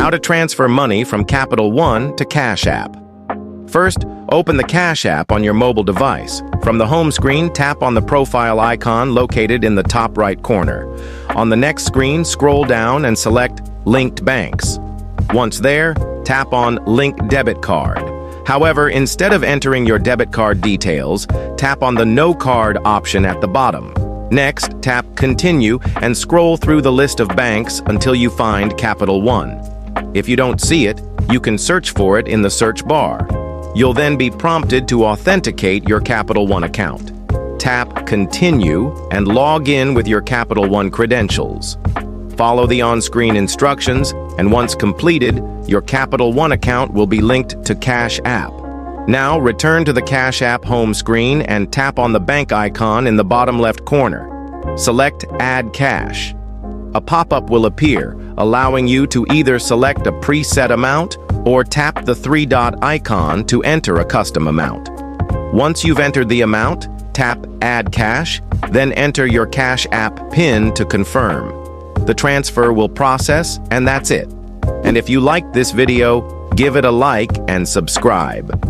How to transfer money from Capital One to Cash App. First, open the Cash App on your mobile device. From the home screen, tap on the profile icon located in the top right corner. On the next screen, scroll down and select Linked Banks. Once there, tap on Link Debit Card. However, instead of entering your debit card details, tap on the No Card option at the bottom. Next, tap Continue and scroll through the list of banks until you find Capital One. If you don't see it, you can search for it in the search bar. You'll then be prompted to authenticate your Capital One account. Tap Continue and log in with your Capital One credentials. Follow the on-screen instructions, and once completed, your Capital One account will be linked to Cash App. Now, return to the Cash App home screen and tap on the bank icon in the bottom left corner. Select Add Cash. A pop-up will appear, allowing you to either select a preset amount or tap the three-dot icon to enter a custom amount. Once you've entered the amount, tap Add Cash, then enter your Cash App PIN to confirm. The transfer will process, and that's it. And if you liked this video, give it a like and subscribe.